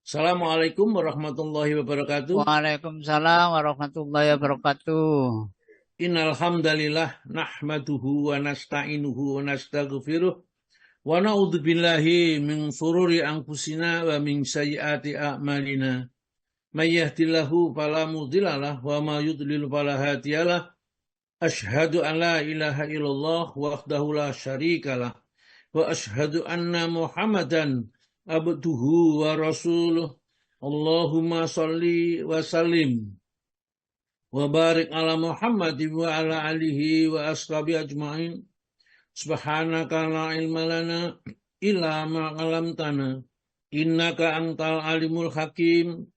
Assalamualaikum warahmatullahi wabarakatuh. Waalaikumsalam warahmatullahi wabarakatuh. Innal hamdalillah nahmaduhu wa nasta'inuhu wa nastaghfiruh wa na'udzu billahi min shururi anfusina wa min sayyiati a'malina. May yahdihillahu fala mudhillalah wa may yudlil fala hadiyalah. Asyhadu an la ilaha illallah wahdahu la syarikalah wa asyhadu anna Muhammadan abduhu wa rasuluh. Allahumma shalli wa sallim wa barik ala Muhammad wa ala alihi wa ashabi ajma'in. Subhanaka la ilma lana illa ma 'allamtana innaka antal alimul hakim.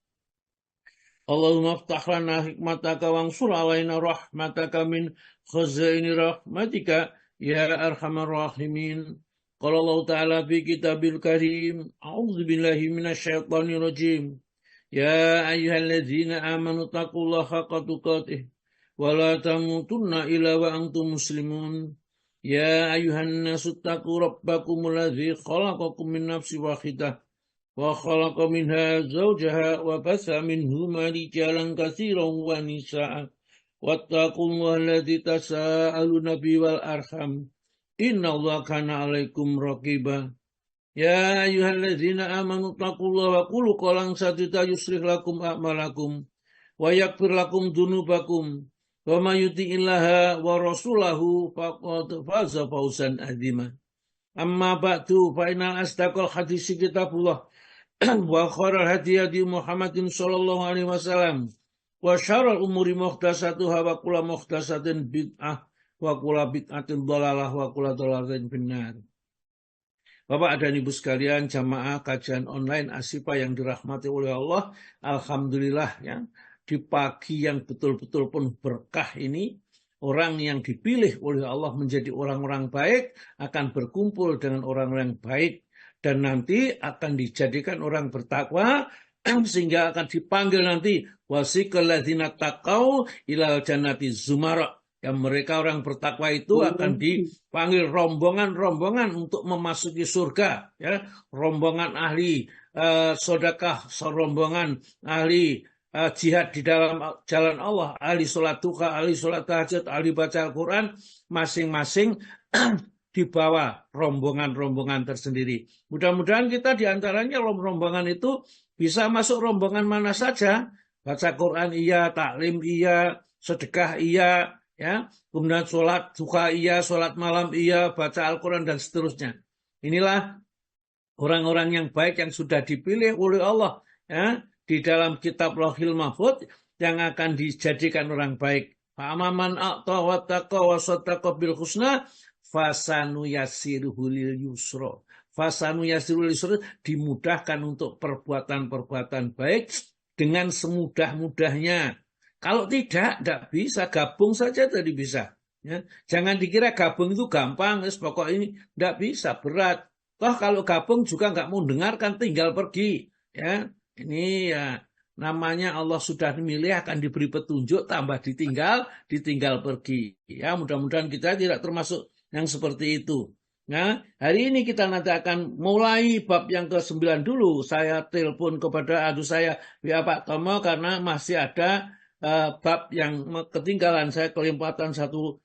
Allahumma aftah lana hikmataka wansur alaina rahmataka min khazaini rahmatika ya arhamar rahimin. Qala Allah ta'ala fi kitabil karim, a'udzu billahi minasyaitonir rajim. Ya ayyuhalladzina amanu taqullaha haqqa tuqatih wa la tamutunna illa wa antum muslimun. Ya ayyuhan nasu taqu rabbakumul ladzi khalaqakum min nafsin wahidah wa khalaqa minha zawjaha wa batha minhuma rijalan katsiran wa nisaa'a wattaqullaha alladzi tasaaluna bihi wal arham innallaha kana 'alaikum raqiba. Ya ayyuhalladzina amanu taqullaha wa qulu qawlan sadida yuslih lakum a'malakum wa yaghfir lakum dzunubakum wa may yuti'illaha wa rasulahu faqad faza fawzan 'azima. Amma ba'du fa innal asdaqal hadits kitabullah wa khairal hadi hadi Muhammadin sallallahu alaihi wasallam wa syarrul umuri muhdatsatuha wa kullu muhdatsatin bid'ah wa kullu bid'atin dhalalah wa kullu dhalalatin finnar. Bapak dan Ibu sekalian, jamaah kajian online Asyifa yang dirahmati oleh Allah, alhamdulillah ya, di pagi yang betul-betul pun berkah ini, orang yang dipilih oleh Allah menjadi orang-orang baik akan berkumpul dengan orang-orang baik dan nanti akan dijadikan orang bertakwa sehingga akan dipanggil nanti wasiqal ladzina taqau ilal jannati zumara. Yang mereka orang bertakwa itu akan dipanggil rombongan-rombongan untuk memasuki surga, ya, rombongan ahli sedekah, rombongan ahli jihad di dalam jalan Allah, ahli sholat duha, ahli sholat tahajud, ahli baca Al-Quran, masing-masing dibawa rombongan-rombongan tersendiri. Mudah-mudahan kita diantaranya rombongan itu bisa masuk rombongan mana saja, baca Quran iya, taklim iya, sedekah iya, ya, kemudian sholat duha iya, sholat malam iya, baca Al-Quran dan seterusnya. Inilah orang-orang yang baik yang sudah dipilih oleh Allah, ya, di dalam kitab Lauhil Mahfuz yang akan dijadikan orang baik. Fa'amaman a'ta wa taqa wa saddaqa bil husna fasanu yassiruhu lil yusra. Fasanu yassiruhu lil yusra, dimudahkan untuk perbuatan-perbuatan baik dengan semudah-mudahnya. Kalau tidak bisa, gabung saja tadi bisa. Ya. Jangan dikira gabung itu gampang, pokok ini tidak bisa, berat. Toh kalau gabung juga nggak mau dengarkan, tinggal pergi. Ya, ini ya namanya Allah sudah memilih, akan diberi petunjuk, tambah ditinggal pergi. Ya, mudah-mudahan kita tidak termasuk yang seperti itu. Nah, hari ini kita nanti akan mulai bab yang ke-9 dulu. Saya telepon kepada aduh saya, ya Pak Tomo, karena masih ada bab yang ketinggalan. Saya kelempatan satu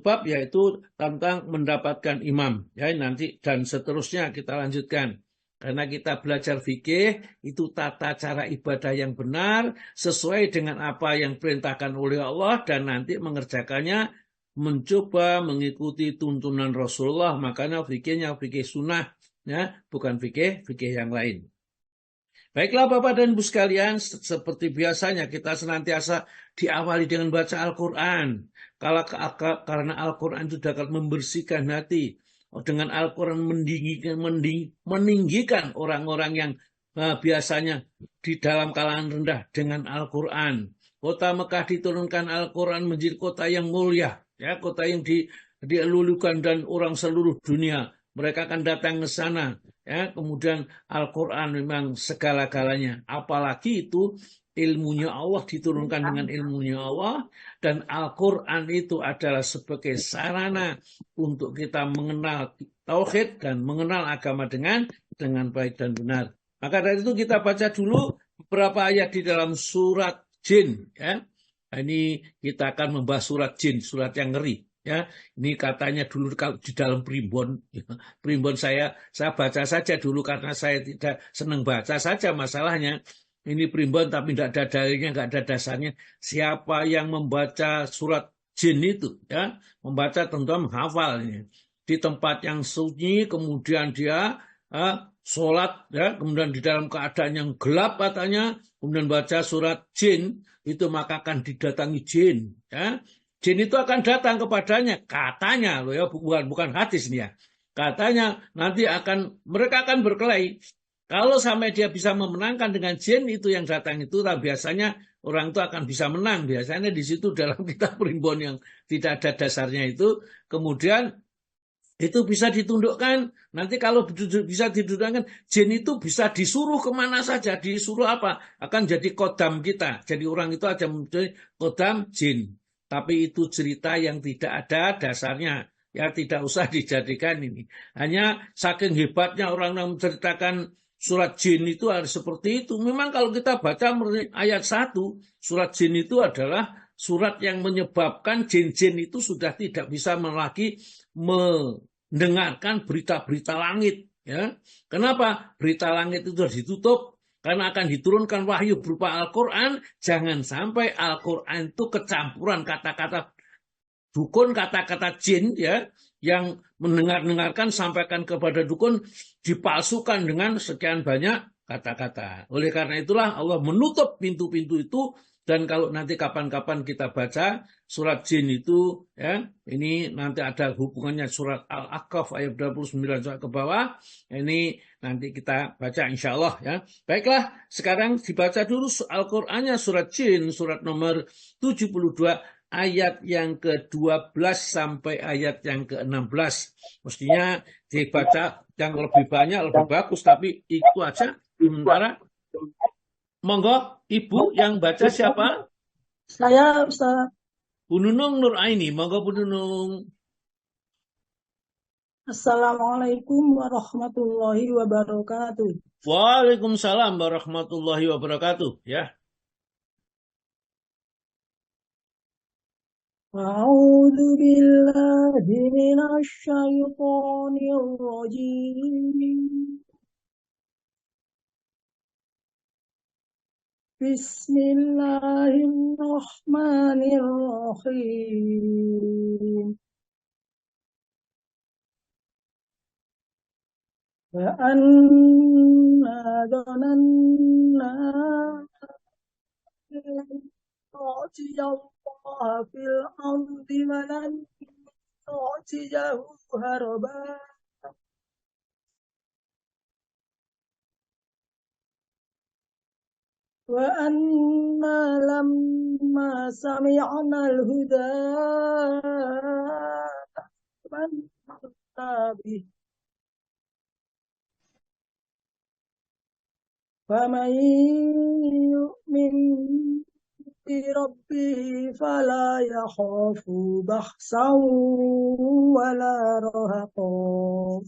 bab, yaitu tentang mendapatkan imam, ya, nanti dan seterusnya kita lanjutkan karena kita belajar fikih itu tata cara ibadah yang benar sesuai dengan apa yang perintahkan oleh Allah dan nanti mengerjakannya mencoba mengikuti tuntunan Rasulullah. Makanya fikihnya fikih sunnah, ya, bukan fikih yang lain. Baiklah Bapak dan Ibu sekalian, seperti biasanya kita senantiasa diawali dengan baca Al-Quran. Karena Al-Quran itu dapat membersihkan hati. Dengan Al-Quran meninggikan orang-orang yang biasanya di dalam kalangan rendah dengan Al-Quran. Kota Mekah diturunkan Al-Quran menjadi kota yang mulia, ya, kota yang dielulukan dan orang seluruh dunia. Mereka akan datang ke sana. Ya, kemudian Al-Quran memang segala-galanya. Apalagi itu ilmunya Allah, diturunkan dengan ilmunya Allah. Dan Al-Quran itu adalah sebagai sarana untuk kita mengenal tauhid dan mengenal agama dengan baik dan benar. Maka dari itu kita baca dulu beberapa ayat di dalam surat Jin. Ya. Nah, ini kita akan membahas surat Jin, surat yang ngeri. Ya, ini katanya dulu kalau di dalam primbon, ya, primbon saya baca saja dulu karena saya tidak senang baca saja masalahnya. Ini primbon tapi tidak ada dalilnya, nggak ada dasarnya. Siapa yang membaca surat Jin itu, ya, membaca tentu menghafal ini di tempat yang sunyi, kemudian dia sholat, ya, kemudian di dalam keadaan yang gelap katanya, kemudian baca surat Jin itu maka akan didatangi jin, ya. Jin itu akan datang kepadanya, katanya loh ya, bukan hadis nih ya. Katanya nanti mereka akan berkelahi. Kalau sampai dia bisa memenangkan dengan jin itu yang datang itu, biasanya orang itu akan bisa menang. Biasanya di situ dalam kitab primbon yang tidak ada dasarnya itu, kemudian itu bisa ditundukkan. Nanti kalau bisa ditundukkan, jin itu bisa disuruh kemana saja. Disuruh apa? Akan jadi kodam kita. Jadi orang itu aja menjadi kodam jin. Tapi itu cerita yang tidak ada dasarnya. Ya tidak usah dijadikan ini. Hanya saking hebatnya orang yang menceritakan surat jin itu harus seperti itu. Memang kalau kita baca ayat 1, surat jin itu adalah surat yang menyebabkan jin-jin itu sudah tidak bisa lagi mendengarkan berita-berita langit. Ya. Kenapa? Berita langit itu harus ditutup. Karena akan diturunkan wahyu berupa Al-Quran. Jangan sampai Al-Quran itu kecampuran kata-kata dukun, kata-kata jin, ya, yang mendengarkan sampaikan kepada dukun dipalsukan dengan sekian banyak kata-kata. Oleh karena itulah Allah menutup pintu-pintu itu. Dan kalau nanti kapan-kapan kita baca surat jin itu, ya, ini nanti ada hubungannya surat Al-Aqaf ayat 29 ke bawah. Ini nanti kita baca insya Allah, ya. Baiklah, sekarang dibaca dulu Al-Qur'annya surat jin, surat nomor 72 ayat yang ke-12 sampai ayat yang ke-16. Mestinya dibaca yang lebih banyak, lebih bagus, tapi itu aja sementara. Monggo, Ibu yang baca siapa? Saya, Ustaz. Bu Nunung Nur Aini. Monggo Bu Nunung. Assalamualaikum warahmatullahi wabarakatuh. Waalaikumsalam warahmatullahi wabarakatuh. Ya. A'udzu billahi minasy syaithanir rajim. Bismillahirrahmanirrahim. Wa anna dhananna Allah fil ardi wa lan nu'jizahu haraba. Wa anna lamma sami'na al-huda amanna bih. Faman yu'min bi rabbih fala yakhafu bakhsan wala rahaqa.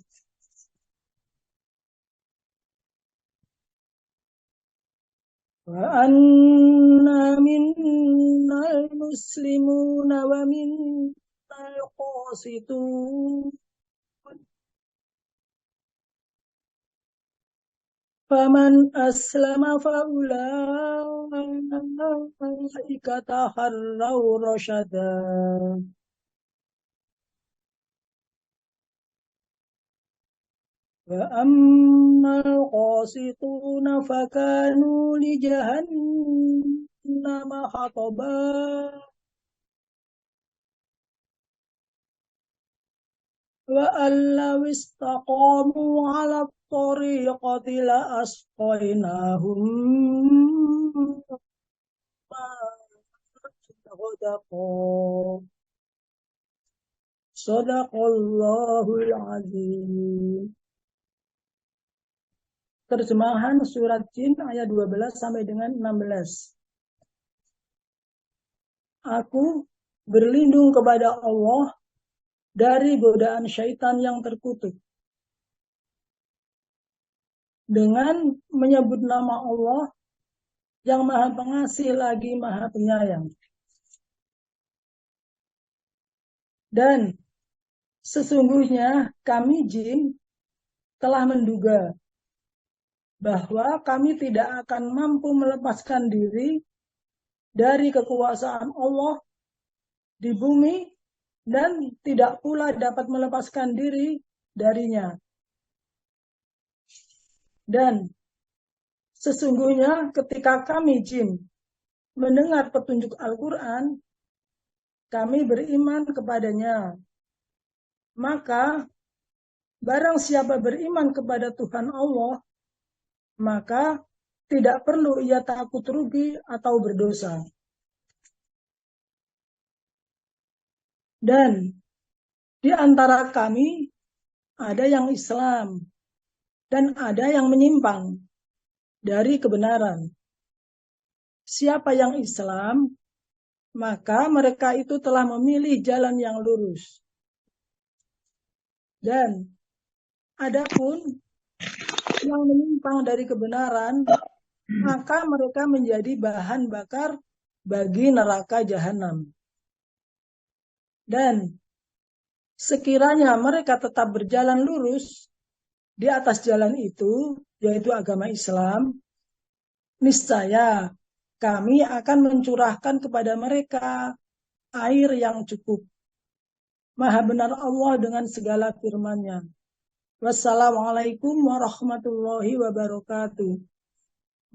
وأنا منا المسلمون ومنا القاسطون فمن أسلم فأولئك تحروا رشدا وأما القاسطون فكانوا لجهنم حطبا وأن لو استقاموا على الطريقة لأسقيناهم ماء غدقا صدق الله العظيم. Terjemahan surat Jin ayat 12 sampai dengan 16. Aku berlindung kepada Allah dari godaan syaitan yang terkutuk. dengan menyebut nama Allah yang Maha Pengasih lagi Maha Penyayang. Dan sesungguhnya kami jin telah menduga bahwa kami tidak akan mampu melepaskan diri dari kekuasaan Allah di bumi dan tidak pula dapat melepaskan diri darinya. Dan sesungguhnya ketika kami jin mendengar petunjuk Al-Quran, kami beriman kepadanya. Maka barang siapa beriman kepada Tuhan Allah, maka tidak perlu ia takut rugi atau berdosa. Dan di antara kami ada yang Islam dan ada yang menyimpang dari kebenaran. Siapa yang Islam, maka mereka itu telah memilih jalan yang lurus. Dan adapun yang menyimpang dari kebenaran, maka mereka menjadi bahan bakar bagi neraka jahanam. Dan sekiranya mereka tetap berjalan lurus di atas jalan itu, yaitu agama Islam, niscaya kami akan mencurahkan kepada mereka air yang cukup. Maha benar Allah dengan segala firman-Nya. Wassalamualaikum warahmatullahi wabarakatuh.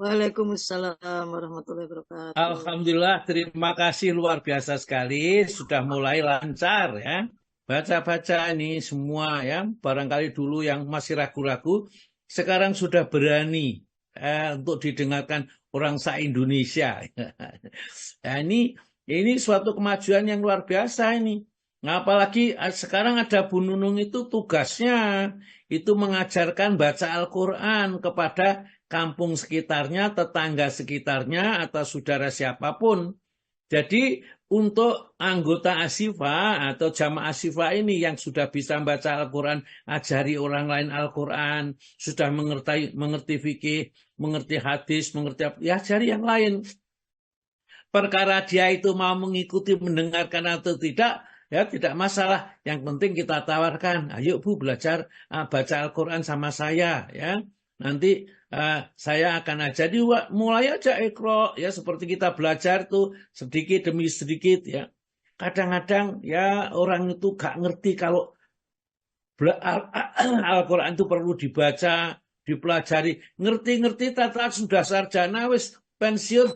Waalaikumsalam warahmatullahi wabarakatuh. Alhamdulillah, terima kasih luar biasa sekali. Sudah mulai lancar ya. Baca-baca ini semua ya. Barangkali dulu yang masih ragu-ragu, sekarang sudah berani untuk didengarkan orang se-Indonesia. Nah, ini suatu kemajuan yang luar biasa ini. Nah, apalagi sekarang ada Bu Nunung itu tugasnya itu mengajarkan baca Al-Quran kepada kampung sekitarnya, tetangga sekitarnya, atau saudara siapapun. Jadi untuk anggota Asyifa atau jamaah Asyifa ini yang sudah bisa membaca Al-Quran, ajari orang lain Al-Quran, sudah mengerti fikih, mengerti hadis, mengerti apa, ya ajari yang lain. Perkara dia itu mau mengikuti, mendengarkan atau tidak, ya tidak masalah. Yang penting kita tawarkan, ayo Bu belajar baca Al-Quran sama saya ya. Nanti saya akan ajar, mulai aja Iqra ya, seperti kita belajar tuh sedikit demi sedikit ya. Kadang-kadang ya orang itu gak ngerti kalau Al-Quran itu perlu dibaca, dipelajari, ngerti-ngerti tata sudah sarjana wis pensiun,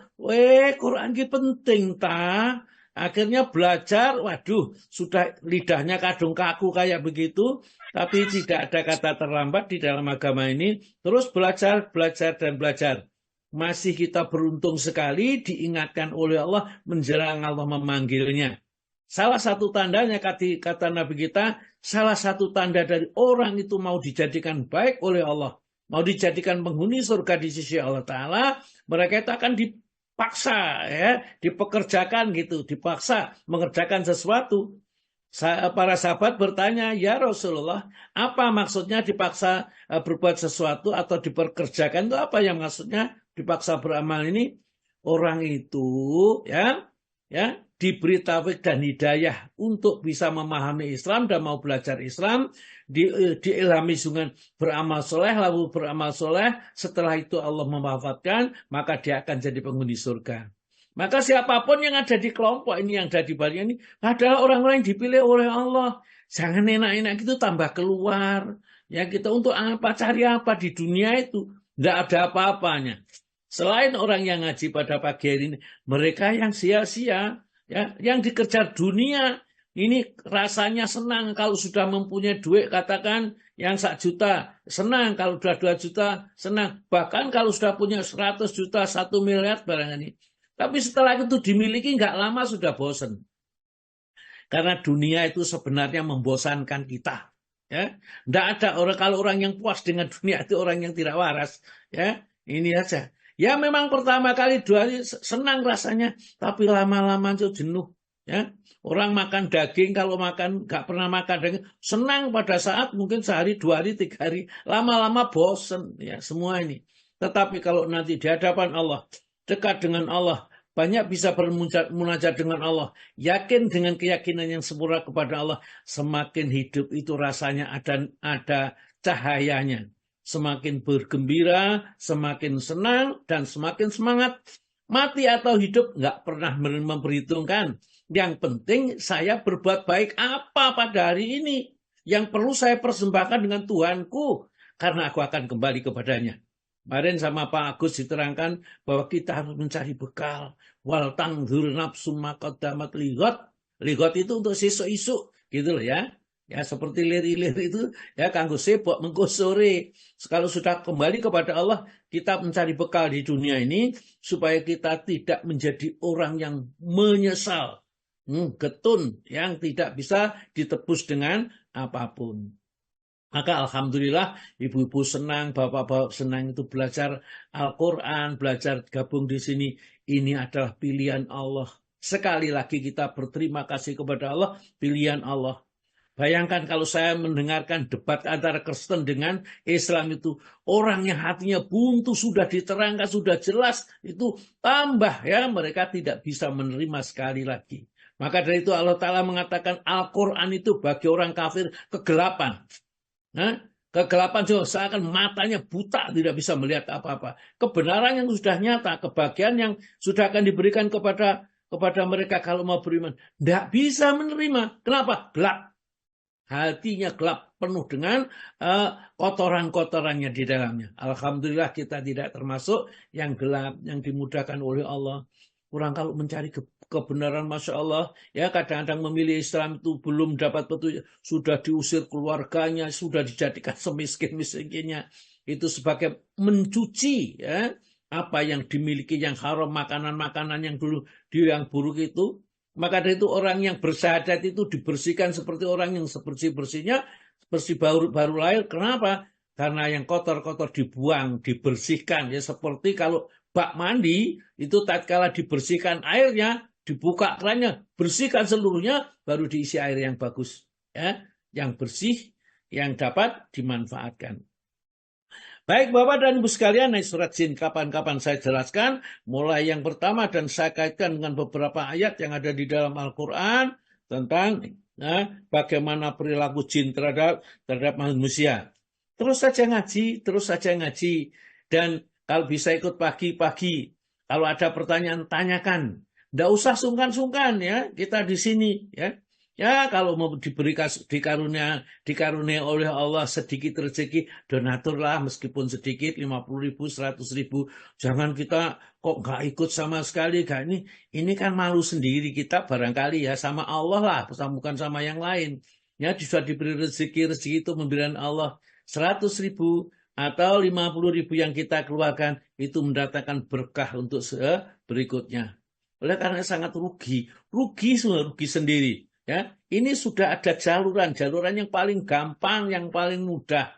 Quran ini penting ta. Akhirnya belajar, waduh, sudah lidahnya kadung kaku kayak begitu, tapi tidak ada kata terlambat di dalam agama ini. Terus belajar, belajar, dan belajar. Masih kita beruntung sekali diingatkan oleh Allah menjelang Allah memanggilnya. Salah satu tandanya, kata Nabi kita, salah satu tanda dari orang itu mau dijadikan baik oleh Allah, mau dijadikan penghuni surga di sisi Allah Ta'ala, mereka itu akan dipaksa ya, dipekerjakan gitu, dipaksa mengerjakan sesuatu. Para sahabat bertanya, ya Rasulullah, apa maksudnya dipaksa berbuat sesuatu atau dipekerjakan itu apa yang maksudnya dipaksa beramal ini? Orang itu ya diberi taufik dan hidayah untuk bisa memahami Islam dan mau belajar Islam, diilhami dengan beramal soleh, lalu beramal soleh, setelah itu Allah mewafatkan, maka dia akan jadi penghuni surga. Maka siapapun yang ada di kelompok ini, yang ada di balik ini, adalah orang-orang yang dipilih oleh Allah. Jangan enak-enak itu tambah keluar. Ya kita untuk apa, cari apa di dunia itu? Tidak ada apa-apanya. Selain orang yang ngaji pada pagi hari ini, mereka yang sia-sia, ya, yang dikejar dunia, ini rasanya senang kalau sudah mempunyai duit, katakan yang 1 juta, senang kalau sudah 2 juta, senang. Bahkan kalau sudah punya 100 juta, 1 miliar barang ini. Tapi setelah itu dimiliki nggak lama sudah bosan. Karena dunia itu sebenarnya membosankan kita. Ya, nggak ada orang, kalau orang yang puas dengan dunia itu orang yang tidak waras. Ya, ini aja. Ya memang pertama kali 2 hari senang rasanya, tapi lama-lama itu jenuh. Ya, orang makan daging, kalau nggak pernah makan daging, senang pada saat mungkin sehari, 2 hari, 3 hari, lama-lama bosen ya semua ini. Tetapi kalau nanti di hadapan Allah, dekat dengan Allah, banyak bisa bermunajat dengan Allah, yakin dengan keyakinan yang sempurna kepada Allah, semakin hidup itu rasanya ada cahayanya, semakin bergembira, semakin senang dan semakin semangat. Mati atau hidup nggak pernah memperhitungkan. Yang penting saya berbuat baik apa pada hari ini yang perlu saya persembahkan dengan Tuhanku, karena aku akan kembali kepadanya. Kemarin sama Pak Agus diterangkan bahwa kita harus mencari bekal. Wal tangdzur nafsum ma qaddamat ligot. Ligot itu untuk sesuk-isuk gitu loh ya. Ya seperti lir-lir itu ya kanggo sebok mengko sore. Kalau sudah kembali kepada Allah, kita mencari bekal di dunia ini supaya kita tidak menjadi orang yang menyesal, getun yang tidak bisa ditebus dengan apapun. Maka alhamdulillah ibu-ibu senang, bapak-bapak senang itu belajar Al-Quran, belajar gabung di sini. Ini adalah pilihan Allah. Sekali lagi kita berterima kasih kepada Allah, pilihan Allah. Bayangkan kalau saya mendengarkan debat antara Kristen dengan Islam itu, orang yang hatinya buntu sudah diterangkan, sudah jelas, itu tambah ya, mereka tidak bisa menerima sekali lagi. Maka dari itu Allah Ta'ala mengatakan Al-Quran itu bagi orang kafir kegelapan. Kegelapan juga seakan matanya buta, tidak bisa melihat apa-apa. Kebenaran yang sudah nyata, kebahagiaan yang sudah akan diberikan kepada mereka kalau mau beriman, tidak bisa menerima. Kenapa? Gelap. Hatinya gelap, penuh dengan kotoran-kotorannya di dalamnya. Alhamdulillah kita tidak termasuk yang gelap, yang dimudahkan oleh Allah. Orang kalau mencari kebenaran, Masya Allah, ya kadang-kadang memilih Islam itu belum dapat petunjuk, sudah diusir keluarganya, sudah dijadikan semiskin-miskinnya. Itu sebagai mencuci ya, apa yang dimiliki yang haram, makanan-makanan yang dulu yang buruk itu. Maka dari itu orang yang bersyahadat itu dibersihkan seperti orang yang sebersih-bersihnya, bersih baru lahir. Kenapa? Karena yang kotor-kotor dibuang, dibersihkan. Ya seperti kalau bak mandi, itu tatkala dibersihkan airnya, dibuka kerannya, bersihkan seluruhnya, baru diisi air yang bagus. Ya, yang bersih, yang dapat dimanfaatkan. Baik Bapak dan Ibu sekalian, surat Jin kapan-kapan saya jelaskan, mulai yang pertama dan saya kaitkan dengan beberapa ayat yang ada di dalam Al-Quran tentang bagaimana perilaku jin terhadap manusia. Terus saja ngaji, dan kalau bisa ikut pagi-pagi, kalau ada pertanyaan tanyakan, tidak usah sungkan-sungkan ya, kita di sini ya. Ya kalau mau dikarunia oleh Allah sedikit rezeki, donaturlah meskipun sedikit, 50.000, 100.000. Jangan kita kok nggak ikut sama sekali. Ini kan malu sendiri kita barangkali ya, sama Allah lah, bukan sama yang lain. Ya sudah diberi rezeki itu memberikan Allah 100.000 atau 50.000 yang kita keluarkan, itu mendatangkan berkah untuk berikutnya. Oleh karena sangat rugi sendiri. Ya, ini sudah ada jaluran yang paling gampang, yang paling mudah,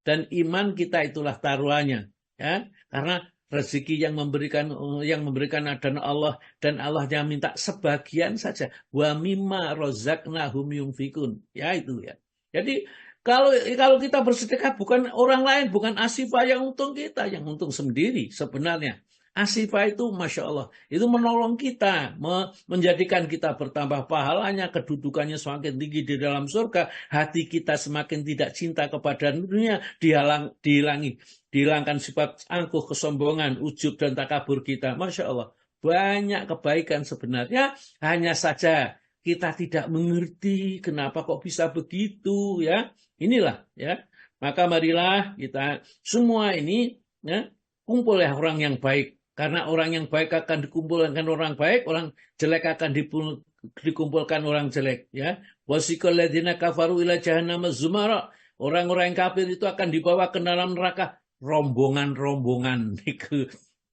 dan iman kita itulah taruhannya. Ya, karena rezeki yang memberikan adalah Allah, dan Allah yang minta sebagian saja. Wa mimma rozaqnahum yunfikun. Ya itu ya. Jadi kalau kita bersedekah bukan orang lain, bukan Asifah yang untung kita, yang untung sendiri sebenarnya. Asifah itu Masya Allah, itu menolong kita, menjadikan kita bertambah pahalanya, kedudukannya semakin tinggi di dalam surga, hati kita semakin tidak cinta kepada dunia, dihilangkan sifat angkuh, kesombongan, ujub, dan takabur kita. Masya Allah, banyak kebaikan sebenarnya, hanya saja kita tidak mengerti kenapa kok bisa begitu ya. Inilah ya, maka marilah kita semua ini ya, kumpul ya orang yang baik. Karena orang yang baik akan dikumpulkan orang baik, orang jelek akan dikumpulkan orang jelek. Ya, wasiqal ladzina kafaru ila jahannam zumara. Orang-orang yang kafir itu akan dibawa ke dalam neraka rombongan-rombongan.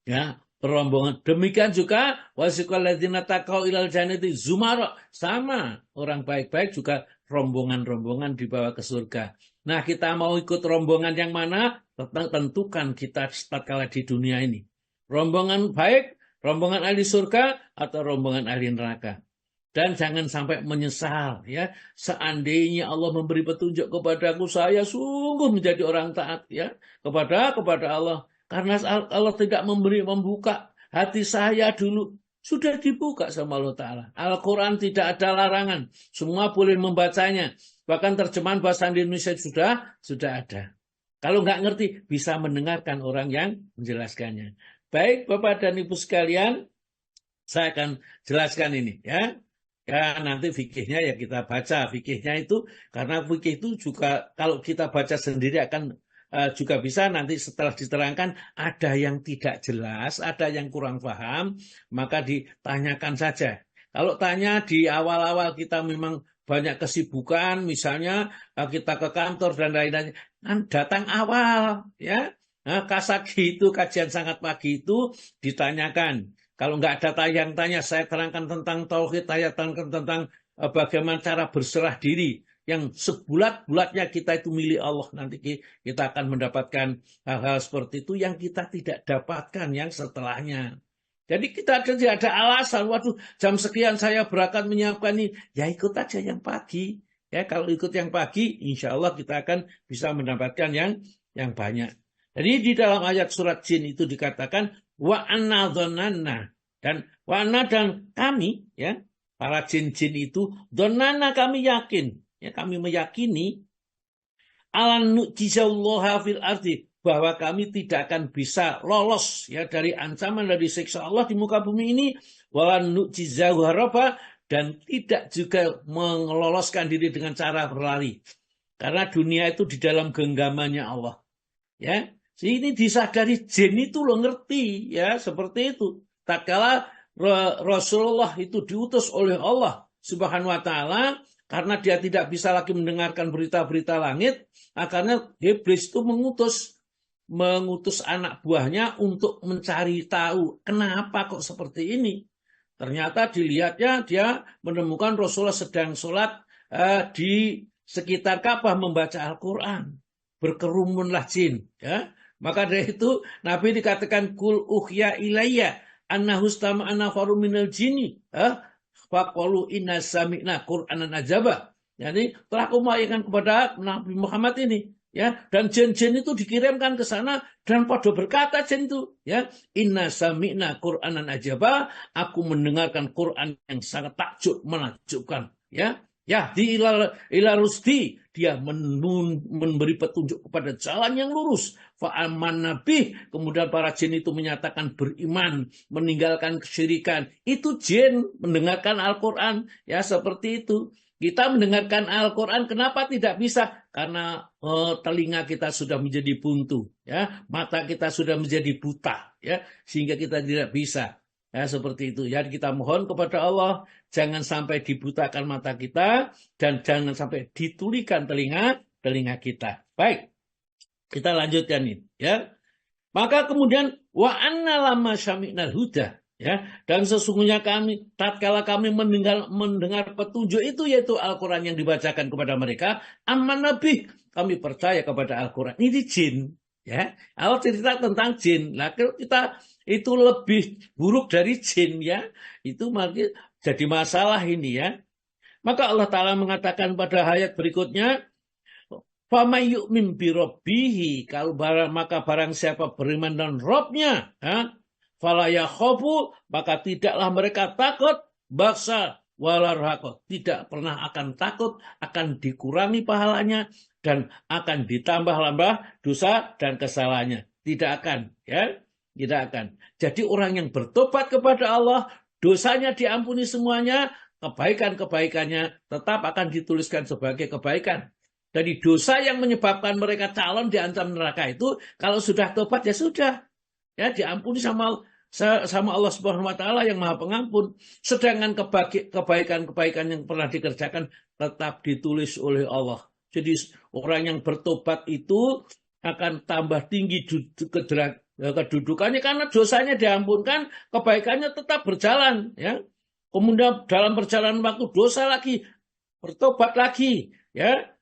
Ya, rombongan. Demikian juga wasiqal ladzina taqau ilal jannati zumara. Sama, orang baik-baik juga rombongan-rombongan dibawa ke surga. Nah, kita mau ikut rombongan yang mana? Tentukan kita tatkala di dunia ini. Rombongan baik, rombongan ahli surga, atau rombongan ahli neraka. dan jangan sampai menyesal ya. Seandainya Allah memberi petunjuk kepadaku, saya sungguh menjadi orang taat ya kepada Allah, karena Allah tidak membuka hati saya dulu. Sudah dibuka sama Allah Ta'ala. Al-Quran tidak ada larangan, semua boleh membacanya. Bahkan terjemahan bahasa Indonesia sudah ada. Kalau nggak ngerti bisa mendengarkan orang yang menjelaskannya. Baik Bapak dan Ibu sekalian, saya akan jelaskan ini ya. Ya nanti fikihnya ya kita baca. Fikihnya itu karena fikih itu juga kalau kita baca sendiri akan juga bisa nanti setelah diterangkan ada yang tidak jelas, ada yang kurang paham, maka ditanyakan saja. Kalau tanya di awal-awal kita memang banyak kesibukan, misalnya kita ke kantor dan lain-lain, kan datang awal ya. Nah, kasagi itu kajian sangat pagi itu ditanyakan. Kalau nggak ada tanya, saya terangkan tentang tauhid, saya terangkan tentang bagaimana cara berserah diri. Yang sebulat-bulatnya kita itu milik Allah. Nanti kita akan mendapatkan hal-hal seperti itu yang kita tidak dapatkan yang setelahnya. Jadi kita tidak ada alasan, waduh jam sekian saya berangkat menyiapkan ini. Ya ikut aja yang pagi. Ya kalau ikut yang pagi, insya Allah kita akan bisa mendapatkan yang banyak. Jadi di dalam ayat surat Jin itu dikatakan wa anna dhonanna, dan wa anna dan kami ya para jin-jin itu dhonanna kami yakin ya, kami meyakini alan nu'jizallaha fil ardi, bahwa kami tidak akan bisa lolos ya dari ancaman dari siksa Allah di muka bumi ini, walan nu'jizahu haraba, dan tidak juga meloloskan diri dengan cara berlari, karena dunia itu di dalam genggamannya Allah ya. Ini disadari jin itu lo ngerti ya seperti itu. Tatkala Rasulullah itu diutus oleh Allah Subhanahu wa taala, karena dia tidak bisa lagi mendengarkan berita-berita langit, akhirnya iblis itu mengutus anak buahnya untuk mencari tahu kenapa kok seperti ini. Ternyata dilihatnya dia menemukan Rasulullah sedang sholat di sekitar Ka'bah membaca Al-Quran. Berkerumunlah jin ya. Maka dari itu Nabi dikatakan kul ukhya ilayya annahu istama'a nafaru minal jinni faqalu inna sami'na qur'anan ajaba. Jadi telah aku mewahyukan kepada Nabi Muhammad ini ya, dan jin-jin itu dikirimkan ke sana dan pada berkata jin itu ya, inna sami'na qur'anan ajaba, aku mendengarkan Quran yang sangat takjub menakjubkan ya. Ya, di ila rusdi, dia memberi petunjuk kepada jalan yang lurus. Fa'aman nabi, kemudian para jin itu menyatakan beriman, meninggalkan kesyirikan. Itu jin mendengarkan Al-Quran, ya seperti itu. Kita mendengarkan Al-Quran, kenapa tidak bisa? Karena telinga kita sudah menjadi buntu, ya, mata kita sudah menjadi buta, ya, sehingga kita tidak bisa. Ya, seperti itu. Ya, kita mohon kepada Allah, jangan sampai dibutakan mata kita dan jangan sampai ditulikan telinga kita. Baik, kita lanjutkan ini. Ya, maka kemudian wa anna lama syami'nal huda. Ya, dan sesungguhnya kami, tatkala kami mendengar petunjuk itu, yaitu Al-Quran yang dibacakan kepada mereka, aman nabi, kami percaya kepada Al-Quran. Ini jin. Ya, Allah cerita tentang jin. Nah, kalau kita itu lebih buruk dari jin ya, itu makin jadi masalah ini ya. Maka Allah Ta'ala mengatakan pada ayat berikutnya, فَمَنْ يُؤْمِنْ بِرَبِّهِ, kalau maka barang siapa beriman dan Robnya, فَلَا يَخَافُ, maka tidaklah mereka takut, baksa wala rahaqah, tidak pernah akan takut, akan dikurangi pahalanya dan akan ditambah-tambah dosa dan kesalahannya. Tidak akan ya. Tidak akan. Jadi orang yang bertobat kepada Allah, dosanya diampuni semuanya, kebaikan-kebaikannya tetap akan dituliskan sebagai kebaikan. Jadi dosa yang menyebabkan mereka calon diancam neraka itu, kalau sudah tobat ya sudah, ya diampuni sama Allah Subhanahu wa taala yang Maha Pengampun. Sedangkan kebaikan-kebaikan yang pernah dikerjakan tetap ditulis oleh Allah. Jadi orang yang bertobat itu akan tambah tinggi kedudukannya karena dosanya diampunkan, kebaikannya tetap berjalan ya. Kemudian dalam perjalanan waktu dosa lagi, bertobat lagi ya,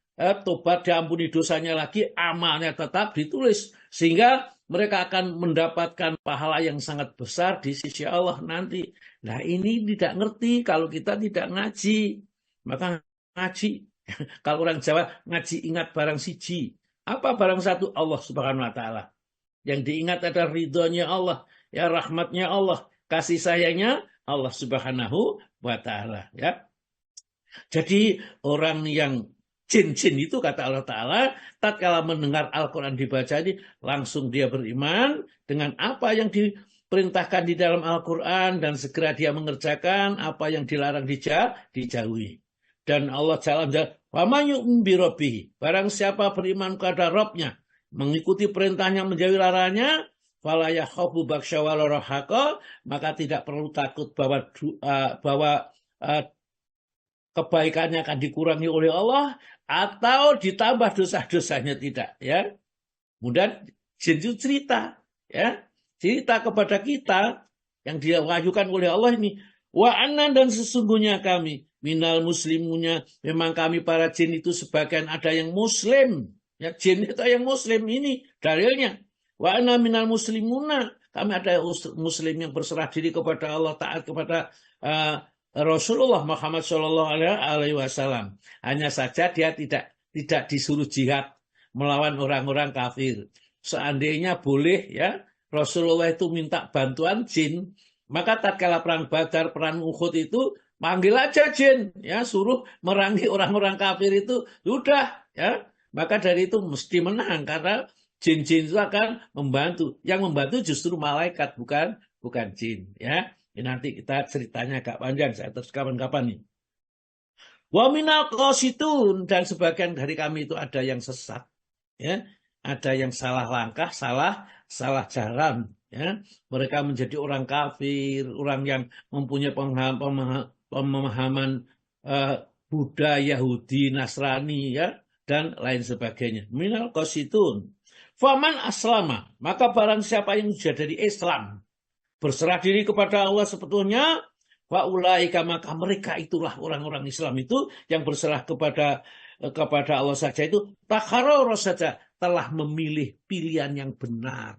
tobat diampuni dosanya lagi, amalnya tetap ditulis sehingga mereka akan mendapatkan pahala yang sangat besar di sisi Allah nanti. Nah ini tidak ngerti kalau kita tidak ngaji. Maka ngaji. Kalau orang Jawa ngaji ingat barang siji. Apa barang satu? Allah Subhanahu wa Ta'ala. Yang diingat adalah ridhonya Allah, ya rahmatnya Allah, kasih sayangnya Allah Subhanahu wa Ta'ala. Ya. Jadi orang yang jin-jin itu kata Allah Ta'ala, tatkala mendengar Al-Quran dibaca ini, langsung dia beriman dengan apa yang diperintahkan di dalam Al-Quran dan segera dia mengerjakan apa yang dilarang dijauhi. Dan Allah Ta'ala barang siapa beriman kepada Rabbnya, mengikuti perintahnya menjauhi larangannya, maka tidak perlu takut bahwa kebaikannya akan dikurangi oleh Allah atau ditambah dosa-dosanya tidak, ya. Kemudian jin itu cerita, ya, cerita kepada kita yang diwahyukan oleh Allah ini, wa anna, dan sesungguhnya kami minal muslimunya, memang kami para jin itu sebagian ada yang muslim, ya, jin itu yang muslim, ini dalilnya. Wa anna minal muslimuna, kami ada muslim yang berserah diri kepada Allah, taat kepada Rasulullah Muhammad Shallallahu Alaihi Wasallam. Hanya saja dia tidak disuruh jihad melawan orang-orang kafir. Seandainya boleh, ya, Rasulullah itu minta bantuan jin, maka tatkala perang Badar, perang Uhud itu panggil aja jin, ya, suruh merangi orang-orang kafir itu, sudah, ya. Maka dari itu mesti menang karena jin-jin itu akan membantu. Yang membantu justru malaikat, bukan jin, ya. Ini nanti kita ceritanya agak panjang, saya terus kapan-kapan nih. Wa minal qasitun, dan sebagian dari kami itu ada yang sesat, ya, ada yang salah langkah, salah jalan, ya. Mereka menjadi orang kafir, orang yang mempunyai pemahaman Buddha, Yahudi, Nasrani, ya, dan lain sebagainya. Minal qasitun. Faman aslama, maka barang siapa yang sudah dari Islam, berserah diri kepada Allah sebetulnya, faulaika, maka mereka itulah orang-orang Islam itu yang berserah kepada Allah saja itu, takharor saja, telah memilih pilihan yang benar.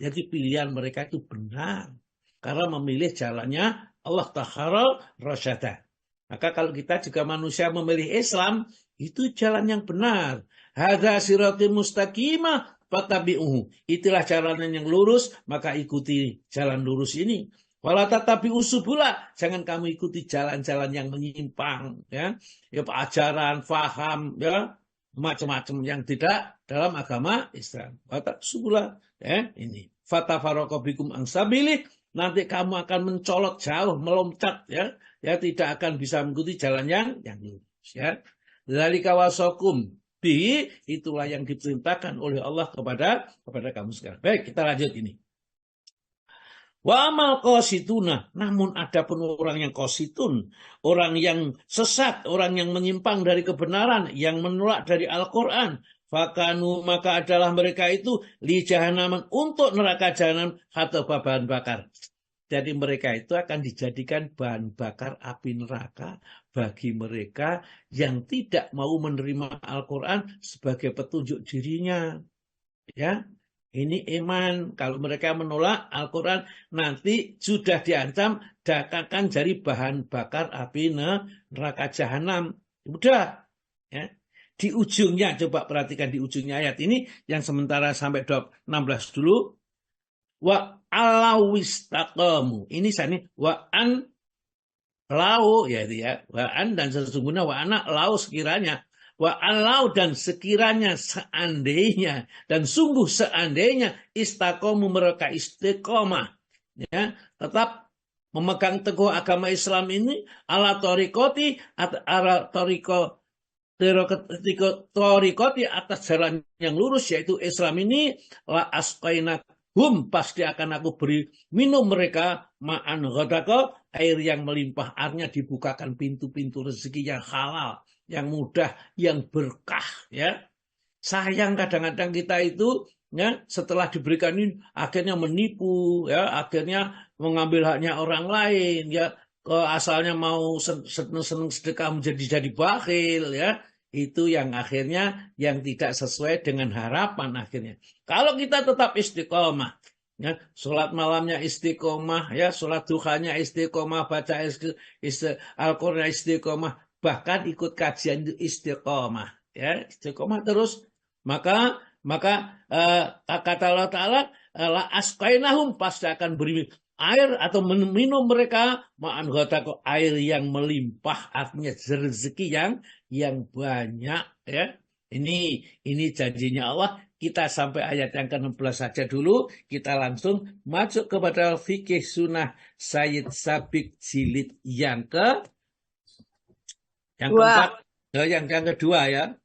Jadi pilihan mereka itu benar karena memilih jalannya Allah, takharor rasyada. Maka kalau kita juga manusia memilih Islam, itu jalan yang benar. Hadza siratal mustaqimah fatabi'uhu. Itulah jalan yang lurus, maka ikuti jalan lurus ini. Wala tatabi'u subula, jangan kamu ikuti jalan-jalan yang menyimpang, ya. Ya, ajaran, faham, ya, macam-macam yang tidak dalam agama Islam. Wata subula, ya, ini. Fatafaraqu bikum an sabilih, nanti kamu akan mencolok jauh, melomcat, ya. Ya, tidak akan bisa mengikuti jalan yang lurus, ya. Dzalika wasakum bi, itulah yang diperintahkan oleh Allah kepada kamu sekarang. Baik, kita lanjut ini. Wa amal qasituna, namun ada pun orang yang qasitun, orang yang sesat, orang yang menyimpang dari kebenaran, yang menolak dari Al-Quran, fakanu, maka adalah mereka itu li jahanam, untuk neraka jahanam, atau bahan bakar. Jadi mereka itu akan dijadikan bahan bakar api neraka bagi mereka yang tidak mau menerima Al-Quran sebagai petunjuk dirinya. Ya, ini iman. Kalau mereka menolak Al-Quran, nanti sudah diancam akan jadi bahan bakar api neraka jahanam. Udah, ya. Di ujungnya, coba perhatikan di ujungnya ayat ini, yang sementara sampai 16 dulu. Wa alawistaqamu. Ini sana wa an lau, ya, wa an, dan sesungguhnya wa anak lau, sekiranya, wa alau, dan sekiranya, seandainya, dan sungguh seandainya, istaqamu, mereka istiqomah, ya, tetap memegang teguh agama Islam ini, ala torikoti, ala torikoti, atas jalan yang lurus, yaitu Islam ini, la asqaina pasti akan aku beri minum mereka ma'an ghadaka, air yang melimpah. Artinya dibukakan pintu-pintu rezeki yang halal, yang mudah, yang berkah, ya. Sayang kadang-kadang kita itu, ya, setelah diberikan ini akhirnya menipu, ya, akhirnya mengambil haknya orang lain, ya, asalnya mau seneng sedekah menjadi bakhil, ya. itu yang akhirnya yang tidak sesuai dengan harapan akhirnya. Kalau kita tetap istiqomah, ya, sholat malamnya istiqomah, ya, sholat duhanya istiqomah, baca Al-Quran istiqomah, bahkan ikut kajian itu istiqomah, ya, istiqomah terus, maka kata Allah Ta'ala, la asqainahum, pasti akan beri air atau minum mereka ma'an ghadaqa, air yang melimpah, artinya rezeki yang banyak, ya. Ini janjinya Allah. Kita sampai ayat yang ke-16 saja dulu, kita langsung masuk kepada fikih sunnah Sayyid Sabiq jilid yang keempat, yang kedua, ya.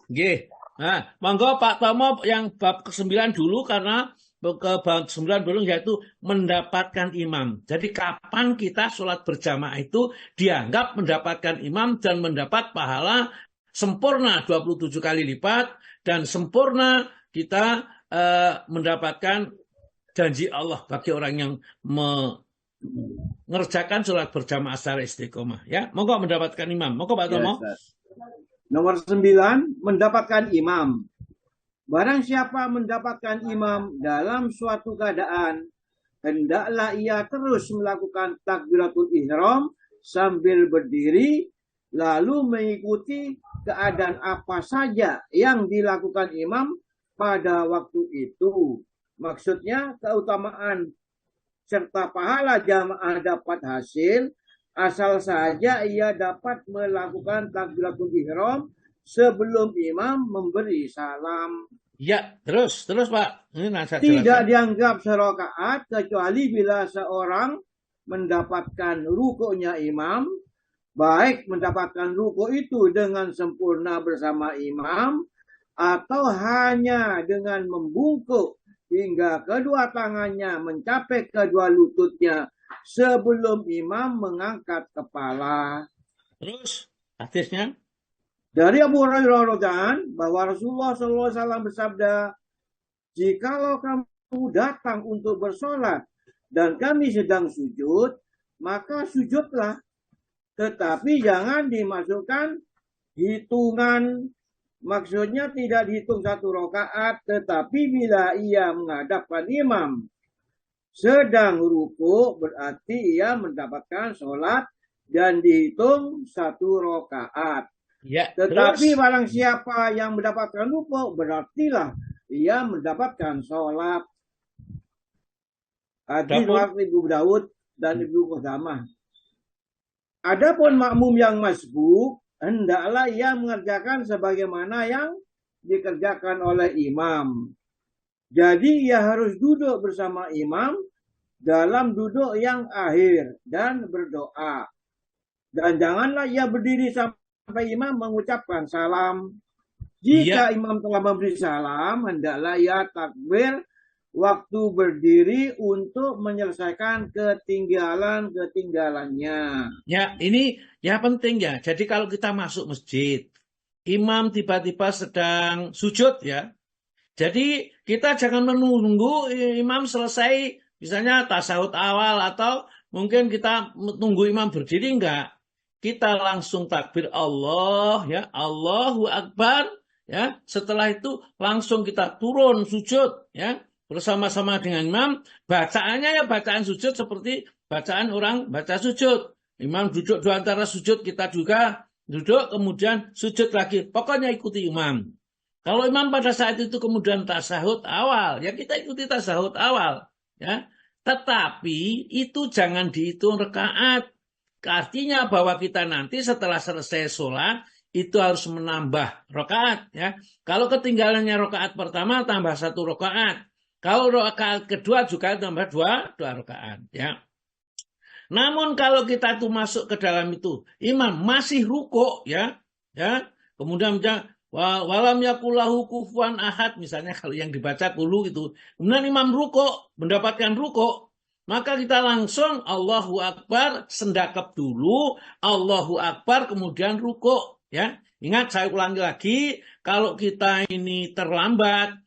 Nggih. Nah, monggo Pak Tomo yang bab ke-9 dulu, karena ke bab 9 belum, yaitu mendapatkan imam. Jadi kapan kita sholat berjamaah itu dianggap mendapatkan imam dan mendapat pahala sempurna 27 kali lipat, dan sempurna kita mendapatkan janji Allah bagi orang yang mengerjakan sholat berjamaah secara istiqomah. Ya, monggo mendapatkan imam. Monggo Pak Tomo. Nomor 9, mendapatkan imam. Barang siapa mendapatkan imam dalam suatu keadaan, hendaklah ia terus melakukan takbiratul ihram sambil berdiri, lalu mengikuti keadaan apa saja yang dilakukan imam pada waktu itu. Maksudnya keutamaan serta pahala jamaah dapat hasil asal saja ia dapat melakukan takbiratul ihram sebelum imam memberi salam. Ya, terus Pak. Ini tidak dianggap serakaat kecuali bila seorang mendapatkan rukuknya imam, baik mendapatkan rukuk itu dengan sempurna bersama imam, atau hanya dengan membungkuk hingga kedua tangannya mencapai kedua lututnya sebelum imam mengangkat kepala. Terus hadisnya dari Abu Hurairah radhiyallahu bahwa Rasulullah SAW bersabda, jikalau kamu datang untuk bersolat dan kami sedang sujud, maka sujudlah, tetapi jangan dimasukkan hitungan. Maksudnya tidak dihitung satu rakaat, tetapi bila ia menghadapkan imam sedang ruku, berarti ia mendapatkan sholat dan dihitung satu rakaat. Ya, tetapi barang siapa yang mendapatkan ruku, berartilah ia mendapatkan sholat. Hadis riwayat Ibu Daud dan Ibnu Qudamah. Adapun makmum yang masbuk, hendaklah ia mengerjakan sebagaimana yang dikerjakan oleh imam. Jadi ia harus duduk bersama imam dalam duduk yang akhir dan berdoa. Dan janganlah ia berdiri sampai imam mengucapkan salam. Jika imam telah memberi salam, hendaklah ia takbir waktu berdiri untuk menyelesaikan ketinggalannya. Ya, ini ya penting ya. Jadi kalau kita masuk masjid, imam tiba-tiba sedang sujud ya. Jadi kita jangan menunggu imam selesai, misalnya tasyahud awal, atau mungkin kita tunggu imam berdiri, enggak. Kita langsung takbir Allah, ya, Allahu Akbar, ya. Setelah itu langsung kita turun sujud, ya, bersama-sama dengan imam. Bacaannya ya bacaan sujud seperti bacaan orang baca sujud. Imam duduk di antara sujud, kita juga duduk, kemudian sujud lagi. Pokoknya ikuti imam. Kalau imam pada saat itu kemudian tasyahud awal, ya kita ikuti tasyahud awal, ya. Tetapi itu jangan dihitung rakaat. Artinya bahwa kita nanti setelah selesai sholat itu harus menambah rakaat, ya. Kalau ketinggalannya rakaat pertama tambah 1 rakaat. Kalau rakaat kedua juga tambah 2 rakaat, ya. Namun kalau kita tuh masuk ke dalam itu, imam masih rukuk, ya, kemudian walam yakulahu kufuwan ahad, misalnya kalau yang dibaca kulu itu, kemudian imam rukuk, mendapatkan rukuk, maka kita langsung Allahu Akbar, sendakap dulu, Allahu Akbar, kemudian rukuk, ya. Ingat, saya ulangi lagi, kalau kita ini terlambat,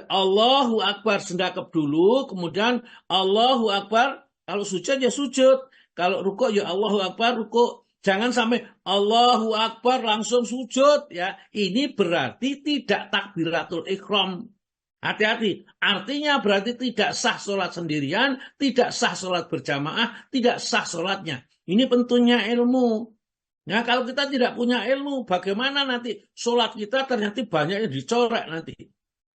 Allahu Akbar, sendakap dulu, kemudian Allahu Akbar, kalau sujud ya sujud, kalau rukuk ya Allahu Akbar, rukuk. Jangan sampai Allahu Akbar langsung sujud ya. Ini berarti tidak takbiratul ihram. Hati-hati. Artinya berarti tidak sah sholat sendirian, tidak sah sholat berjamaah, tidak sah sholatnya. Ini pentingnya ilmu. Ya, kalau kita tidak punya ilmu, bagaimana nanti sholat kita ternyata banyak yang dicorek nanti.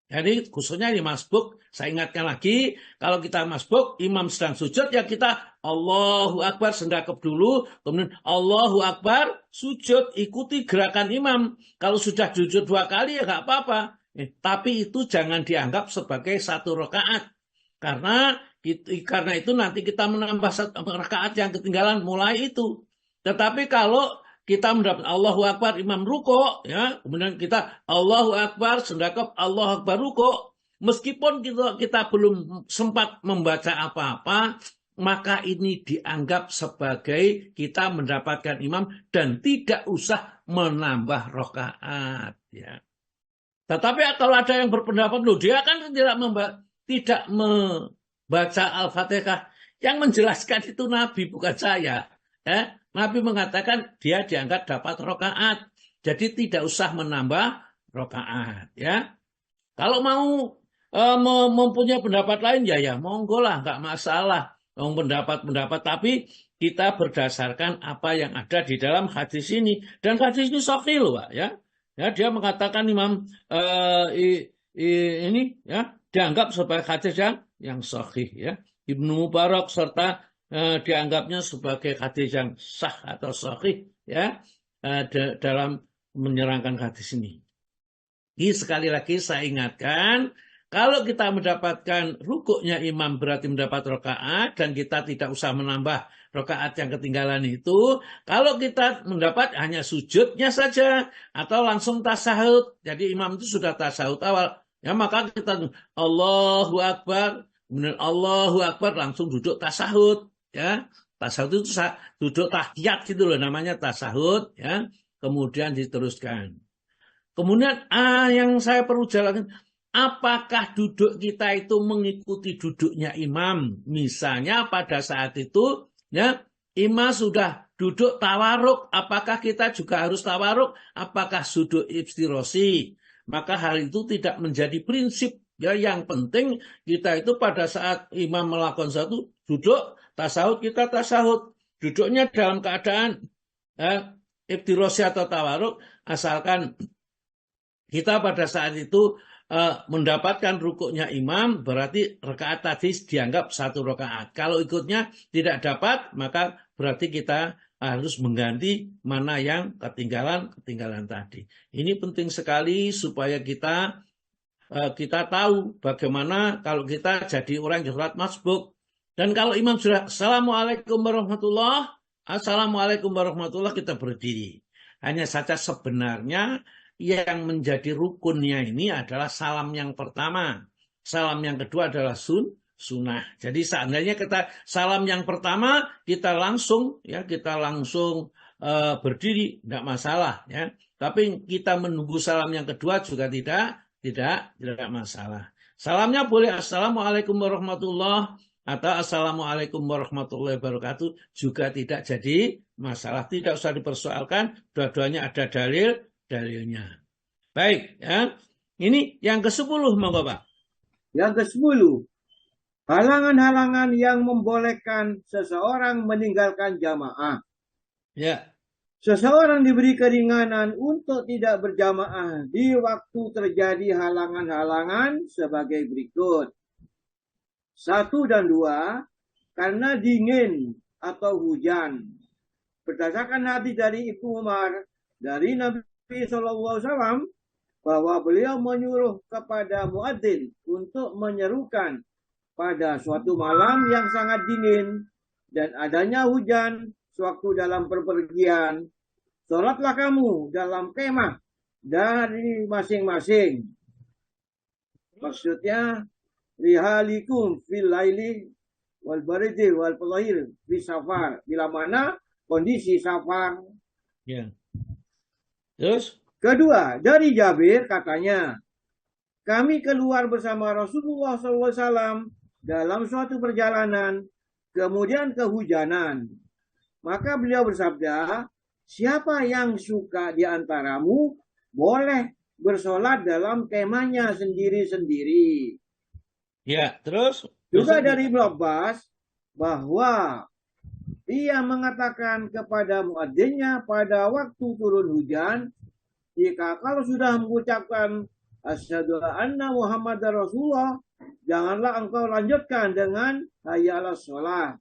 Jadi khususnya di masbuk, saya ingatkan lagi, kalau kita masbuk, imam sedang sujud, ya kita Allahu Akbar sendakep dulu, kemudian Allahu Akbar, sujud, ikuti gerakan imam. Kalau sudah sujud 2 kali ya nggak apa-apa. Tapi itu jangan dianggap sebagai 1 rakaat. Karena itu nanti kita menambah 1 rakaat yang ketinggalan mulai itu. Tetapi kalau kita mendapat Allahu Akbar imam ruko, ya, kemudian kita Allahu Akbar sendakap Allahu Akbar ruko, meskipun kita belum sempat membaca apa-apa, maka ini dianggap sebagai kita mendapatkan imam dan tidak usah menambah rakaat, ya. Tetapi kalau ada yang berpendapat, loh, dia kan tidak membaca Al-Fatihah, yang menjelaskan itu Nabi bukan saya, ya. Nabi mengatakan dia diangkat dapat rakaat. Jadi tidak usah menambah rakaat. Ya. Kalau mau mempunyai pendapat lain, ya monggo lah, nggak masalah. Pendapat-pendapat, tapi kita berdasarkan apa yang ada di dalam hadis ini. Dan hadis ini sahih loh, Pak. Ya. Ya, dia mengatakan imam ini ya dianggap sebagai hadis yang sahih. Ya. Ibnu Mubarak serta dianggapnya sebagai hadis yang sah atau sahih ya dalam menyerangkan hadis ini. Ini sekali lagi saya ingatkan, kalau kita mendapatkan rukuknya imam berarti mendapat rakaat dan kita tidak usah menambah rakaat yang ketinggalan itu. Kalau kita mendapat hanya sujudnya saja atau langsung tasahud, jadi imam itu sudah tasahud awal, ya maka kita Allahu Akbar, kemudian Allahu Akbar langsung duduk tasahud. Ya, tasahud itu duduk tahiyat gitu loh, namanya tasahud, ya. Kemudian diteruskan. Kemudian yang saya perlu jelaskan, apakah duduk kita itu mengikuti duduknya imam? Misalnya pada saat itu, ya, imam sudah duduk tawaruk, apakah kita juga harus tawaruk? Apakah sujud iftirosi? Maka hal itu tidak menjadi prinsip. Ya, yang penting kita itu pada saat imam melakukan satu duduk tasahud, kita tasahud. Duduknya dalam keadaan iftirosi atau tawaruk, asalkan kita pada saat itu mendapatkan rukuknya imam, berarti rakaat tadi dianggap 1 rakaat. Kalau ikutnya tidak dapat, maka berarti kita harus mengganti mana yang ketinggalan tadi. Ini penting sekali supaya kita tahu bagaimana kalau kita jadi orang yang sholat masbuk. Dan kalau imam sudah Assalamualaikum warahmatullahi, Assalamualaikum warahmatullahi, kita berdiri. Hanya saja sebenarnya yang menjadi rukunnya ini adalah salam yang pertama. Salam yang kedua adalah sunnah. Jadi seandainya kita salam yang pertama, kita langsung berdiri, tidak masalah. Ya. Tapi kita menunggu salam yang kedua juga tidak masalah. Salamnya boleh Assalamualaikum warahmatullahi atau Assalamualaikum warahmatullahi wabarakatuh, juga tidak jadi masalah. Tidak usah dipersoalkan, dua-duanya ada dalilnya. Baik, ya. Ini yang ke-10, monggo Pak. Yang ke-10, halangan-halangan yang membolehkan seseorang meninggalkan jamaah. Ya. Seseorang diberi keringanan untuk tidak berjamaah di waktu terjadi halangan-halangan sebagai berikut. 1 dan 2, karena dingin atau hujan. Berdasarkan hadis dari Ibnu Umar dari Nabi SAW bahwa beliau menyuruh kepada muadzin untuk menyerukan pada suatu malam yang sangat dingin dan adanya hujan sewaktu dalam perpergian. Sholatlah kamu dalam kemah dari masing-masing. Maksudnya, rihalikum fil laili wal baridi wal pelahir fi safar. Bila mana kondisi safar. Ya. Terus? Kedua, dari Jabir katanya, kami keluar bersama Rasulullah SAW dalam suatu perjalanan, kemudian kehujanan. Maka beliau bersabda, siapa yang suka di antaramu boleh bersolat dalam kemahnya sendiri-sendiri. Ya, terus Juga dari Ibnu Abbas bahwa ia mengatakan kepada muadzinnya pada waktu turun hujan, jika kalau sudah mengucapkan asyhadu anna Muhammadar Rasulullah, janganlah engkau lanjutkan dengan hayya 'alas shalah.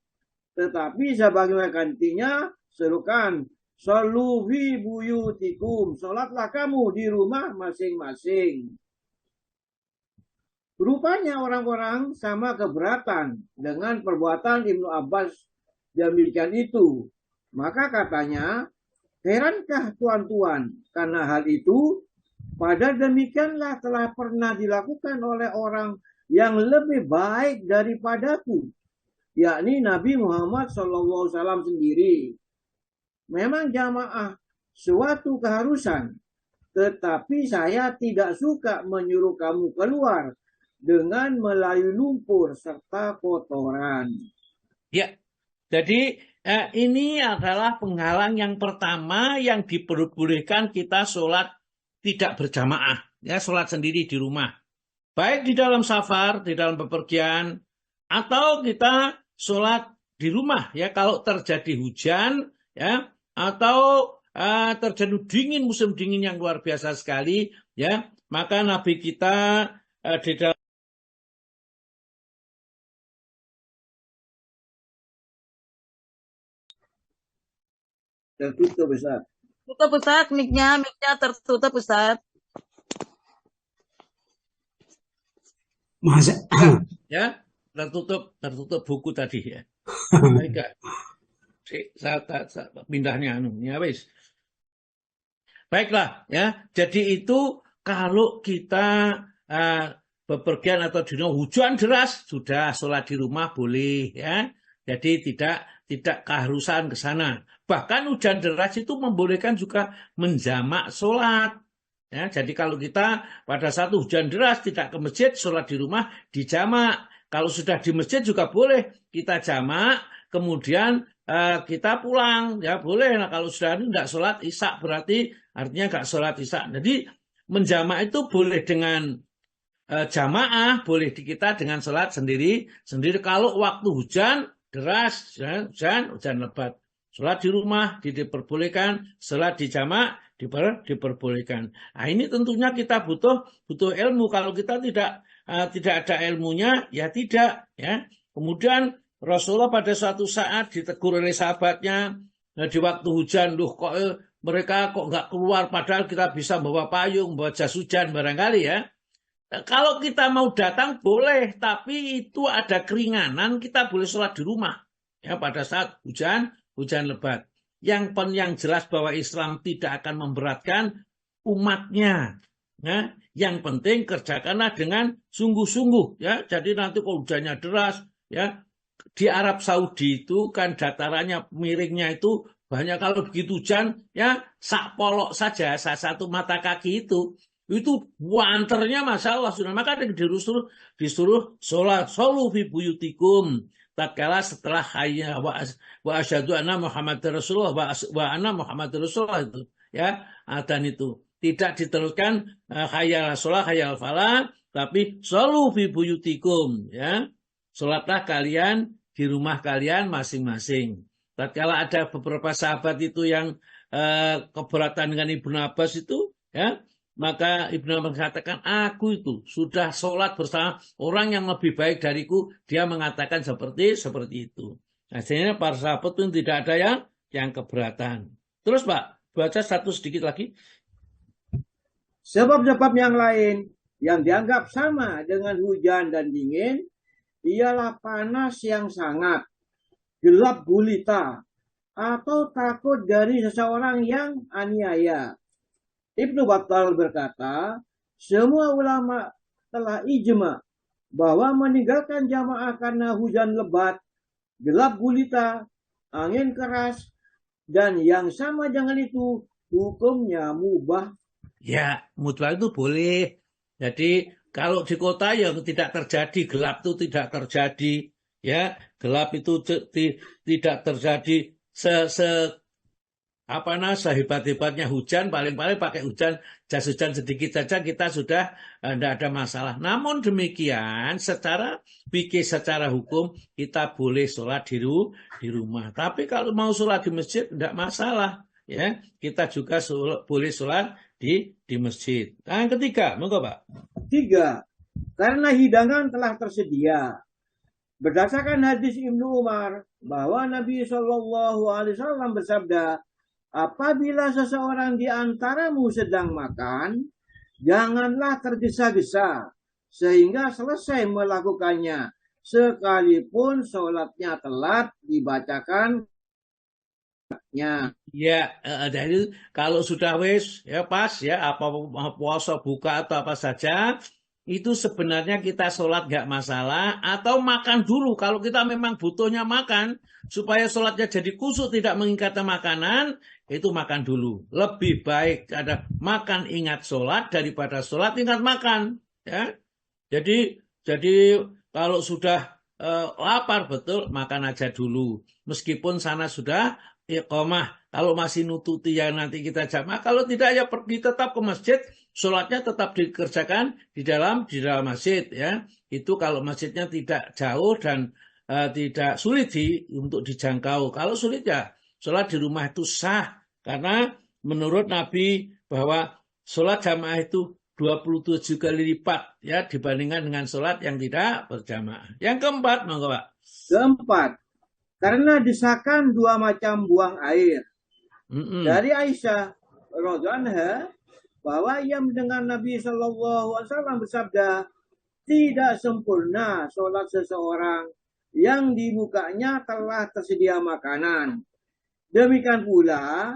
Tetapi sebagai gantinya serukan shollu fi buyutikum, salatlah kamu di rumah masing-masing. Rupanya orang-orang sama keberatan dengan perbuatan Ibnu Abbas demikian itu. Maka katanya, herankah tuan-tuan karena hal itu? Padahal demikianlah telah pernah dilakukan oleh orang yang lebih baik daripadaku, yakni Nabi Muhammad SAW sendiri. Memang jamaah suatu keharusan, tetapi saya tidak suka menyuruh kamu keluar dengan melalui lumpur serta kotoran. Ya, jadi ini adalah penghalang yang pertama yang diperbolehkan kita sholat tidak berjamaah, ya, sholat sendiri di rumah. Baik di dalam safar, di dalam bepergian, atau kita sholat di rumah, ya, kalau terjadi hujan, ya, atau terjadi dingin, musim dingin yang luar biasa sekali, ya, maka Nabi kita di dalam tertutup, Ustaz. Tutup Ustaz, mic-nya tertutup Ustaz. Masa ya, tertutup buku tadi, ya. Baik, saya pindahnya ya wis. Baiklah, ya. Jadi itu kalau kita bepergian atau di rumah hujan deras, sudah sholat di rumah boleh, ya. Jadi tidak keharusan ke sana. Bahkan hujan deras itu membolehkan juga menjamak sholat. Ya, jadi kalau kita pada saat hujan deras tidak ke masjid, sholat di rumah dijamak. Kalau sudah di masjid juga boleh kita jamak, kemudian kita pulang, ya boleh. Nah, kalau sudah tidak sholat isya berarti artinya nggak sholat isya. Jadi menjamak itu boleh dengan jamaah, boleh kita dengan sholat sendiri. Kalau waktu hujan deras, ya, hujan lebat, sholat di rumah diperbolehkan, sholat di jamak diperbolehkan. Nah, ini tentunya kita butuh ilmu. Kalau kita tidak ada ilmunya, ya tidak, ya. Kemudian Rasulullah pada suatu saat ditegur oleh sahabatnya, di waktu hujan, kok mereka kok nggak keluar, padahal kita bisa bawa payung, bawa jas hujan barangkali, ya. Kalau kita mau datang boleh, tapi itu ada keringanan, kita boleh sholat di rumah, ya, pada saat hujan lebat. Yang jelas bahwa Islam tidak akan memberatkan umatnya. Ya. Yang penting kerjakanlah dengan sungguh-sungguh, ya. Jadi nanti kalau hujannya deras, ya, di Arab Saudi itu kan datarannya miringnya itu banyak, kalau begitu hujan, ya, sak polok saja, satu mata kaki itu wanternya masalah sudah. Maka disuruh sholat shollu fi buyutikum. Tatkala setelah hayya wa asyhadu anna Muhammadar Rasulullah wa anna Muhammadar Rasulullah itu, ya, dan itu tidak diteruskan hayya 'alas shalah hayya 'alal falah, tapi shollu fi buyutikum, ya. Salatlah kalian di rumah kalian masing-masing. Tatkala ada beberapa sahabat itu yang keberatan dengan Ibnu Abbas itu, ya, maka Ibnu Abbas mengatakan, aku itu sudah sholat bersama orang yang lebih baik dariku. Dia mengatakan seperti itu. Akhirnya para sahabat pun tidak ada yang keberatan. Terus Pak, baca satu sedikit lagi. Sebab-sebab yang lain yang dianggap sama dengan hujan dan dingin ialah panas yang sangat, gelap gulita, atau takut dari seseorang yang aniaya. Ibnu Battal berkata, semua ulama telah ijma bahwa meninggalkan jamaah karena hujan lebat, gelap gulita, angin keras, dan yang sama dengan itu hukumnya mubah. Ya, mubah itu boleh. Jadi kalau di kota ya tidak terjadi, gelap itu tidak terjadi, ya, gelap itu tidak terjadi sehebat-hebatnya hujan, paling-paling pakai jas hujan sedikit saja kita sudah tidak ada masalah. Namun demikian, secara hukum kita boleh sholat di rumah. Tapi kalau mau sholat di masjid tidak masalah, ya. Kita juga boleh sholat di masjid. Nah, yang ketiga, monggo Pak. 3. Karena hidangan telah tersedia. Berdasarkan hadis Ibnu Umar bahwa Nabi SAW bersabda, apabila seseorang di antaramu sedang makan, janganlah tergesa-gesa sehingga selesai melakukannya, sekalipun sholatnya telat dibacakan. Ya, jadi kalau sudah ya pas ya, apa puasa buka atau apa saja, itu sebenarnya kita sholat nggak masalah, atau makan dulu kalau kita memang butuhnya makan supaya sholatnya jadi khusyuk tidak mengingat makanan. Itu makan dulu. Lebih baik ada makan ingat sholat daripada sholat ingat makan. Ya, jadi kalau sudah lapar betul makan aja dulu. Meskipun sana sudah iqamah. Kalau masih nututi ya nanti kita jamaah. Kalau tidak ya pergi tetap ke masjid. Sholatnya tetap dikerjakan di dalam masjid. Ya, itu kalau masjidnya tidak jauh dan tidak sulit untuk dijangkau. Kalau sulit ya sholat di rumah itu sah, karena menurut Nabi bahwa sholat jamaah itu 27 kali lipat ya dibandingkan dengan sholat yang tidak berjamaah. Yang keempat, monggo Pak. Keempat, karena disahkan 2 macam buang air. Dari Aisyah radhiyallahu anha bahwa ia mendengar Nabi SAW bersabda, tidak sempurna sholat seseorang yang di mukanya telah tersedia makanan. Demikian pula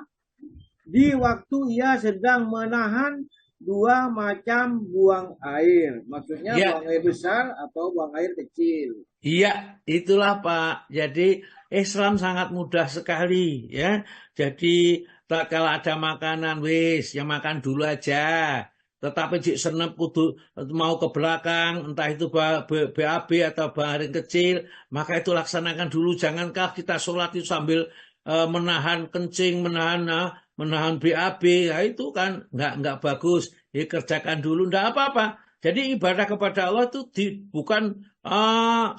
di waktu ia sedang menahan 2 macam buang air. Maksudnya buang air besar atau buang air kecil. Iya, itulah Pak. Jadi Islam sangat mudah sekali ya. Jadi kalau ada makanan ya makan dulu aja. Tetapi jik senep kudu mau ke belakang, entah itu BAB atau baring kecil, maka itu laksanakan dulu. Jangankah kita sholat itu sambil menahan kencing, menahan BAB, ya itu kan nggak bagus. Ya, kerjakan dulu, nggak apa-apa. Jadi ibadah kepada Allah itu bukan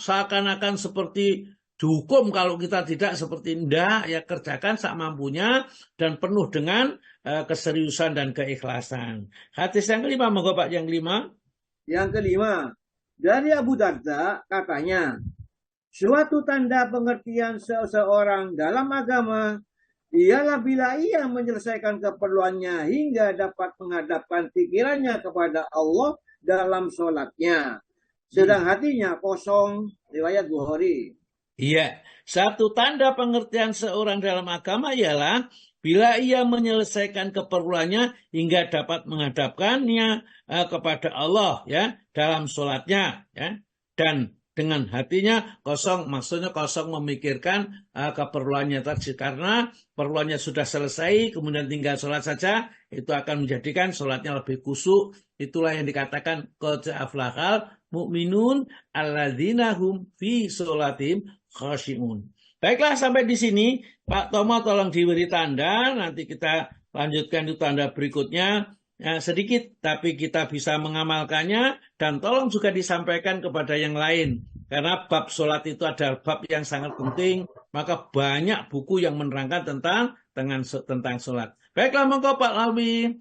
seakan-akan seperti dihukum kalau kita tidak seperti enggak, ya kerjakan sak mampunya dan penuh dengan keseriusan dan keikhlasan. Hadis yang kelima, monggo Pak, yang kelima. Yang kelima, dari Abu Darda katanya, suatu tanda pengertian seseorang dalam agama ialah bila ia menyelesaikan keperluannya hingga dapat menghadapkan pikirannya kepada Allah dalam sholatnya, sedang hatinya kosong. Riwayat Bukhari. Iya, satu tanda pengertian seorang dalam agama ialah bila ia menyelesaikan keperluannya hingga dapat menghadapkannya kepada Allah ya dalam sholatnya ya, dan dengan hatinya kosong, maksudnya kosong memikirkan keperluannya tadi, karena perluannya sudah selesai kemudian tinggal sholat saja, itu akan menjadikan sholatnya lebih khusyuk. Itulah yang dikatakan qad aflahal mu'minun alladzina hum fi sholatim khashi'un. Baiklah, sampai di sini Pak Tomo tolong diberi tanda, nanti kita lanjutkan di tanda berikutnya. Ya, sedikit tapi kita bisa mengamalkannya, dan tolong juga disampaikan kepada yang lain, karena bab sholat itu adalah bab yang sangat penting, maka banyak buku yang menerangkan tentang sholat. Baiklah, monggo Pak Lawi.